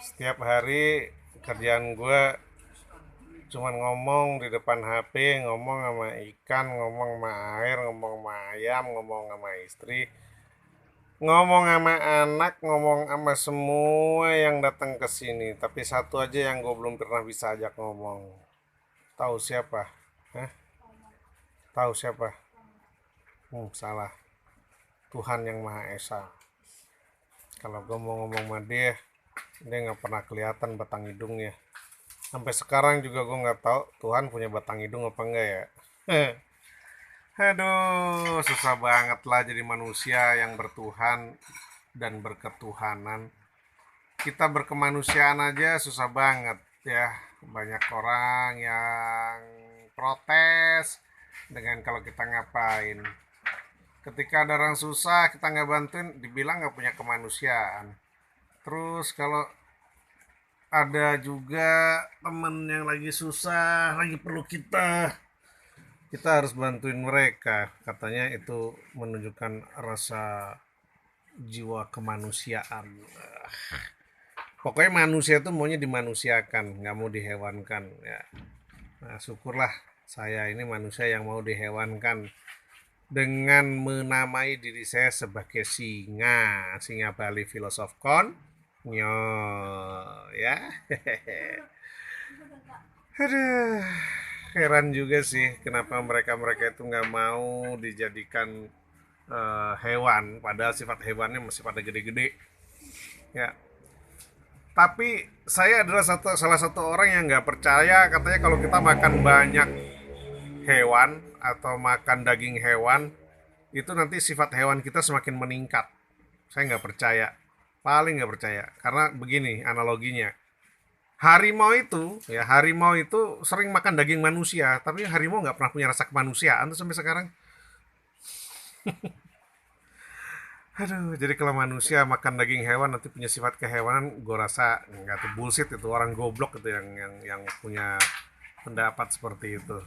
Setiap hari kerjaan gue cuman ngomong di depan HP, ngomong sama ikan, ngomong sama air, ngomong sama ayam, ngomong sama istri, ngomong sama anak, ngomong sama semua yang datang ke sini. Tapi satu aja yang gue belum pernah bisa ajak ngomong. Tahu siapa? Hah? Tahu siapa? Salah. Tuhan yang Maha Esa. Kalau gue mau ngomong sama dia nggak pernah kelihatan batang hidungnya. Sampai sekarang juga gue nggak tahu Tuhan punya batang hidung apa enggak ya. Aduh, susah banget lah jadi manusia yang bertuhan dan berketuhanan. Kita berkemanusiaan aja susah banget ya. Banyak orang yang protes dengan kalau kita ngapain. Ketika ada orang susah kita nggak bantuin, dibilang nggak punya kemanusiaan. Terus kalau ada juga temen yang lagi susah, lagi perlu kita harus bantuin mereka. Katanya itu menunjukkan rasa jiwa kemanusiaan. Pokoknya manusia itu maunya dimanusiakan, nggak mau dihewankan ya. Nah, syukurlah saya ini manusia yang mau dihewankan dengan menamai diri saya sebagai singa Bali filosof kon nyo ya. Aduh, heran juga sih kenapa mereka-mereka itu nggak mau dijadikan hewan, padahal sifat hewannya masih pada gede-gede. Ya, tapi saya adalah salah satu orang yang nggak percaya katanya kalau kita makan banyak hewan atau makan daging hewan itu nanti sifat hewan kita semakin meningkat. Saya nggak percaya, paling nggak percaya karena begini analoginya. Harimau itu sering makan daging manusia, tapi harimau nggak pernah punya rasa kemanusiaan tuh sampai sekarang. Aduh, jadi kalau manusia makan daging hewan nanti punya sifat kehewanan, gue rasa nggak tuh bullshit itu orang goblok itu yang punya pendapat seperti itu.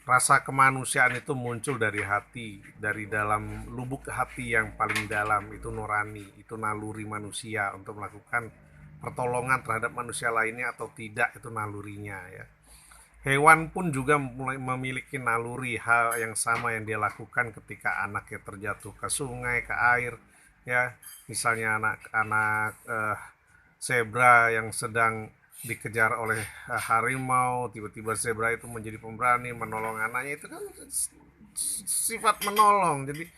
Rasa kemanusiaan itu muncul dari hati, dari dalam lubuk hati yang paling dalam itu nurani, itu naluri manusia untuk melakukan pertolongan terhadap manusia lainnya atau tidak itu nalurinya ya. Hewan pun juga mulai memiliki naluri hal yang sama yang dia lakukan ketika anaknya terjatuh ke sungai, ke air, ya. Misalnya anak-anak zebra yang sedang dikejar oleh harimau, tiba-tiba zebra itu menjadi pemberani menolong anaknya itu kan sifat menolong. Jadi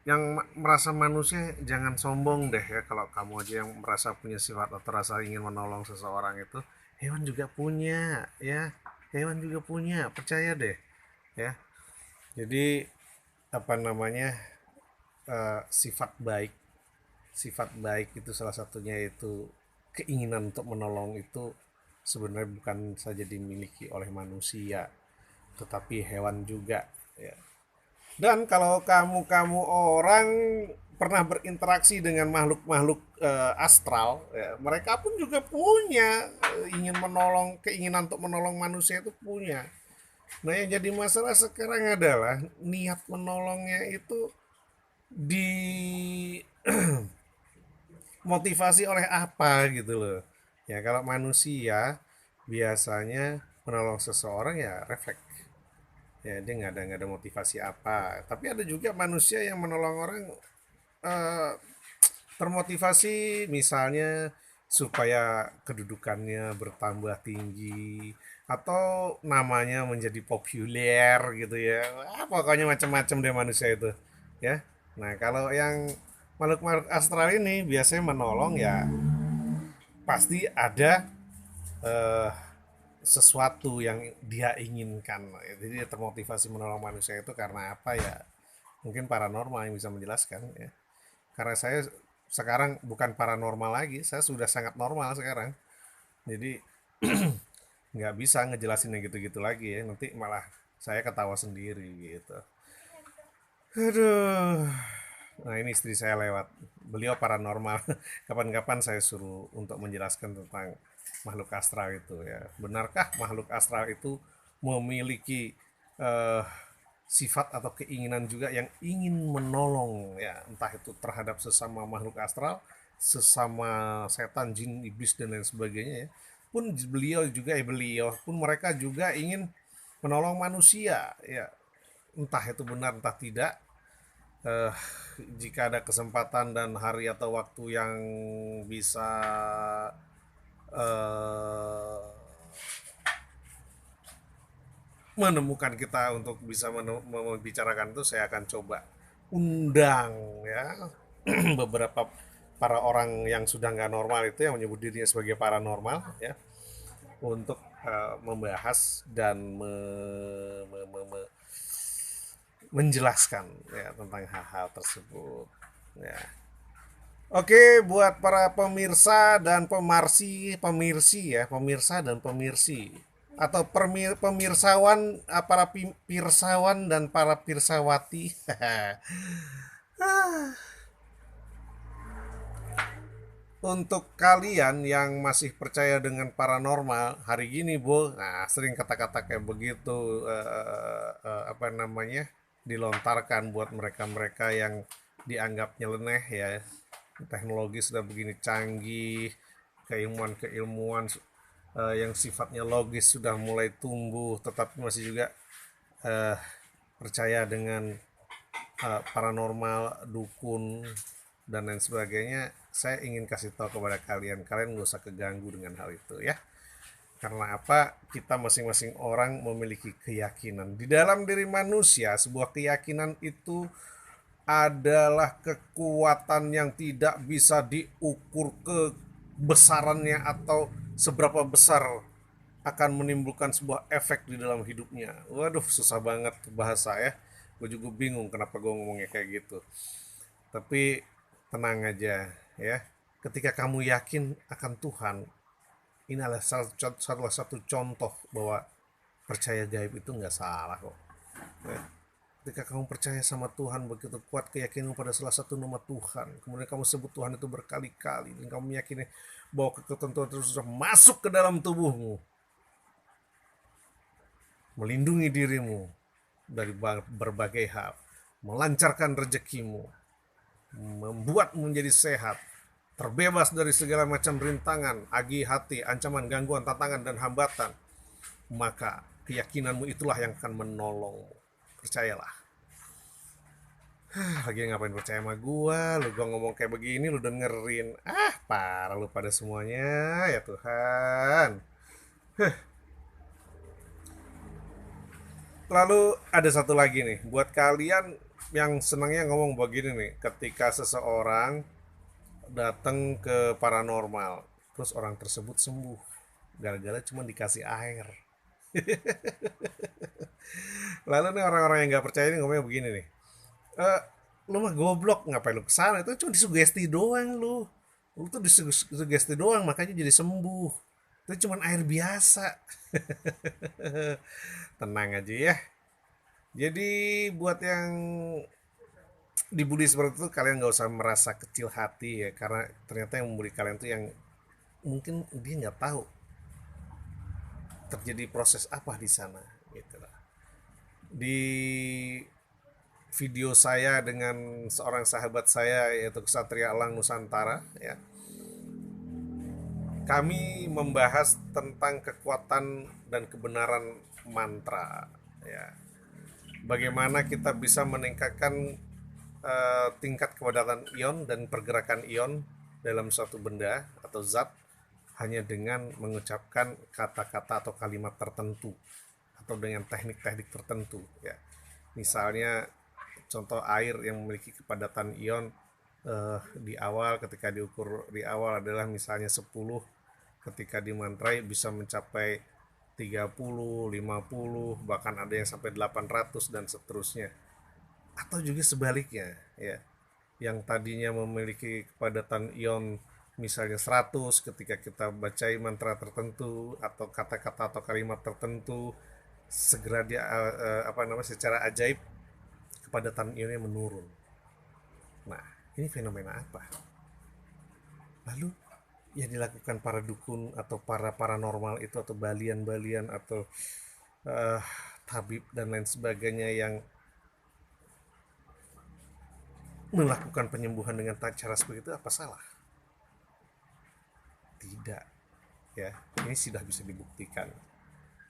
yang merasa manusia jangan sombong deh ya kalau kamu aja yang merasa punya sifat atau rasa ingin menolong seseorang itu hewan juga punya ya hewan juga punya percaya deh ya jadi apa namanya sifat baik itu salah satunya itu keinginan untuk menolong itu sebenarnya bukan saja dimiliki oleh manusia tetapi hewan juga ya. Dan kalau kamu orang pernah berinteraksi dengan makhluk-makhluk astral, ya, mereka pun juga punya keinginan untuk menolong manusia itu punya. Nah, yang jadi masalah sekarang adalah niat menolongnya itu dimotivasi oleh apa gitu loh. Ya, kalau manusia biasanya menolong seseorang ya refleks. Ya, dia nggak ada motivasi apa. Tapi ada juga manusia yang menolong orang eh, termotivasi misalnya supaya kedudukannya bertambah tinggi atau namanya menjadi populer gitu ya. Pokoknya macam-macam deh manusia itu ya. Nah, kalau yang makhluk-makhluk astral ini biasanya menolong ya pasti ada eh, sesuatu yang dia inginkan. Jadi dia termotivasi menolong manusia itu karena apa ya? Mungkin paranormal yang bisa menjelaskan ya. Karena saya sekarang bukan paranormal lagi, saya sudah sangat normal sekarang. Jadi nggak bisa ngejelasin yang gitu-gitu lagi ya, nanti malah saya ketawa sendiri gitu. Aduh, nah ini istri saya lewat, beliau paranormal. Kapan-kapan saya suruh untuk menjelaskan tentang makhluk astral itu ya. Benarkah makhluk astral itu memiliki eh, sifat atau keinginan juga yang ingin menolong ya entah itu terhadap sesama makhluk astral sesama setan, jin, iblis dan lain sebagainya ya, pun beliau pun mereka juga ingin menolong manusia ya, entah itu benar entah tidak. eh, Jika ada kesempatan dan hari atau waktu yang bisa eh, menemukan kita untuk bisa membicarakan itu, saya akan coba undang ya beberapa para orang yang sudah nggak normal itu, yang menyebut dirinya sebagai paranormal ya, untuk membahas dan menjelaskan ya tentang hal-hal tersebut ya. Oke, buat para pemirsa dan pemirsi ya, pemirsa dan pemirsi atau pemirsawan, para pirsawan dan para pirsawati. Untuk kalian yang masih percaya dengan paranormal hari gini, Bu, nah sering kata-kata kayak begitu apa namanya dilontarkan buat mereka-mereka yang dianggap nyeleneh ya. Teknologi sudah begini canggih, keilmuan-keilmuan yang sifatnya logis sudah mulai tumbuh, tetapi masih juga eh, percaya dengan paranormal, dukun, dan lain sebagainya. Saya ingin kasih tahu kepada kalian, kalian nggak usah keganggu dengan hal itu ya. Karena apa? Kita masing-masing orang memiliki keyakinan. Di dalam diri manusia, sebuah keyakinan itu adalah kekuatan yang tidak bisa diukur kebesarannya atau seberapa besar akan menimbulkan sebuah efek di dalam hidupnya. Waduh, susah banget bahasa ya. Gue juga bingung kenapa gue ngomongnya kayak gitu. Tapi tenang aja ya. Ketika kamu yakin akan Tuhan, ini adalah salah satu contoh bahwa percaya gaib itu nggak salah kok. Ya. Ketika kamu percaya sama Tuhan, begitu kuat keyakinan pada salah satu nama Tuhan, kemudian kamu sebut Tuhan itu berkali-kali, dan kamu meyakini bahwa ketentuan itu sudah masuk ke dalam tubuhmu, melindungi dirimu dari berbagai hal, melancarkan rezekimu, membuatmu menjadi sehat, terbebas dari segala macam rintangan, agi hati, ancaman, gangguan, tantangan, dan hambatan, maka keyakinanmu itulah yang akan menolongmu. Percayalah. Lagi ngapain percaya sama gua ngomong kayak begini lu dengerin. Parah lu pada semuanya, ya Tuhan. Lalu ada satu lagi nih, buat kalian yang senangnya ngomong begini nih, ketika seseorang datang ke paranormal, terus orang tersebut sembuh gara-gara cuma dikasih air. Lalu nih orang-orang yang nggak percaya ini ngomongnya begini nih, eh lu mah goblok, ngapain lu kesana, itu cuma disugesti doang, lu tuh disugesti doang makanya jadi sembuh, itu cuma air biasa. Tenang aja ya. Jadi buat yang dibully seperti itu, kalian nggak usah merasa kecil hati ya, karena ternyata yang membuli kalian tuh yang mungkin dia nggak tahu terjadi proses apa di sana gitu lah. Di video saya dengan seorang sahabat saya yaitu Ksatria Elang Nusantara ya, kami membahas tentang kekuatan dan kebenaran mantra ya. Bagaimana kita bisa meningkatkan tingkat kepadatan ion dan pergerakan ion dalam suatu benda atau zat hanya dengan mengucapkan kata-kata atau kalimat tertentu atau dengan teknik-teknik tertentu ya. Misalnya contoh air yang memiliki kepadatan ion di awal, ketika diukur di awal adalah misalnya 10, ketika dimantrai bisa mencapai 30, 50, bahkan ada yang sampai 800 dan seterusnya. Atau juga sebaliknya ya, yang tadinya memiliki kepadatan ion misalnya 100, ketika kita baca mantra tertentu atau kata-kata atau kalimat tertentu, segera dia apa namanya, secara ajaib kepadatan ionnya menurun. Nah, ini fenomena apa? Lalu yang dilakukan para dukun atau para paranormal itu, atau balian-balian atau uh, tabib dan lain sebagainya yang melakukan penyembuhan dengan cara seperti itu, apa salah? Tidak, ya. Ini sudah bisa dibuktikan.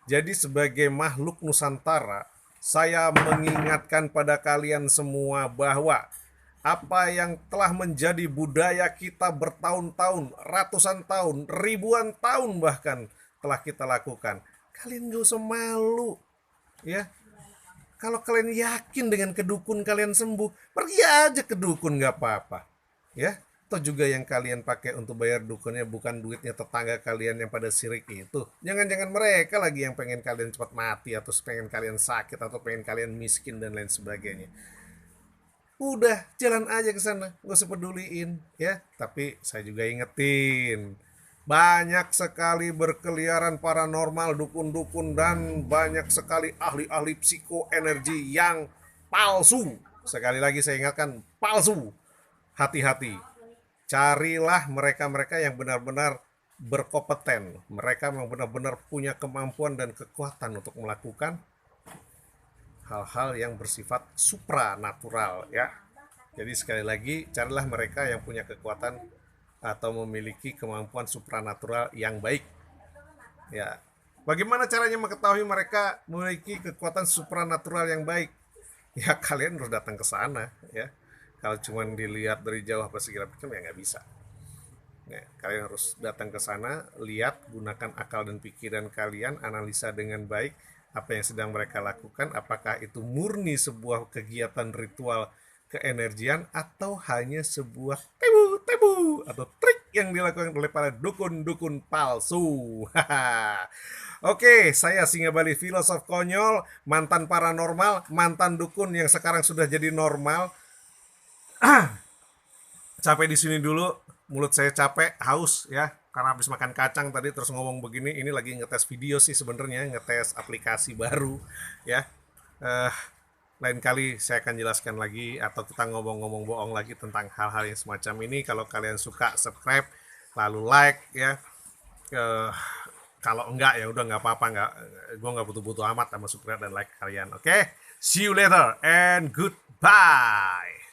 Jadi sebagai makhluk Nusantara, saya mengingatkan pada kalian semua bahwa apa yang telah menjadi budaya kita bertahun-tahun, ratusan tahun, ribuan tahun bahkan telah kita lakukan. Kalian gak usah malu, ya. Kalau kalian yakin dengan kedukun kalian sembuh, pergi aja ke dukun gak apa-apa, ya. Atau juga yang kalian pakai untuk bayar dukunnya bukan duitnya tetangga kalian yang pada sirik itu. Jangan-jangan mereka lagi yang pengen kalian cepat mati, atau pengen kalian sakit, atau pengen kalian miskin dan lain sebagainya. Udah, jalan aja ke sana, gak usah peduliin, ya. Tapi saya juga ingetin, banyak sekali berkeliaran paranormal, dukun-dukun, dan banyak sekali ahli-ahli psikoenergi yang palsu. Sekali lagi saya ingatkan, palsu. Hati-hati. Carilah mereka-mereka yang benar-benar berkompeten. Mereka yang benar-benar punya kemampuan dan kekuatan untuk melakukan hal-hal yang bersifat supranatural, ya. Jadi sekali lagi, carilah mereka yang punya kekuatan atau memiliki kemampuan supranatural yang baik. Ya. Bagaimana caranya mengetahui mereka memiliki kekuatan supranatural yang baik? Ya kalian harus datang ke sana, ya. Kalau cuma dilihat dari jauh apa segala macam ya nggak bisa. Ya, kalian harus datang ke sana, lihat, gunakan akal dan pikiran kalian, analisa dengan baik apa yang sedang mereka lakukan, apakah itu murni sebuah kegiatan ritual keenergian atau hanya sebuah tebu-tebu atau trik yang dilakukan oleh para dukun-dukun palsu. Oke, saya Singa Bali, filosof konyol, mantan paranormal, mantan dukun yang sekarang sudah jadi normal. Capek di sini dulu, mulut saya capek, haus ya, karena habis makan kacang tadi terus ngomong begini. Ini lagi ngetes video sih sebenarnya, ngetes aplikasi baru ya. Eh, Lain kali saya akan jelaskan lagi atau kita ngomong-ngomong bohong lagi tentang hal-hal yang semacam ini. Kalau kalian suka, subscribe, lalu like ya. Eh, Kalau enggak ya udah nggak apa-apa, nggak, gue nggak butuh-butuh amat sama subscribe dan like kalian. Oke, see you later and goodbye.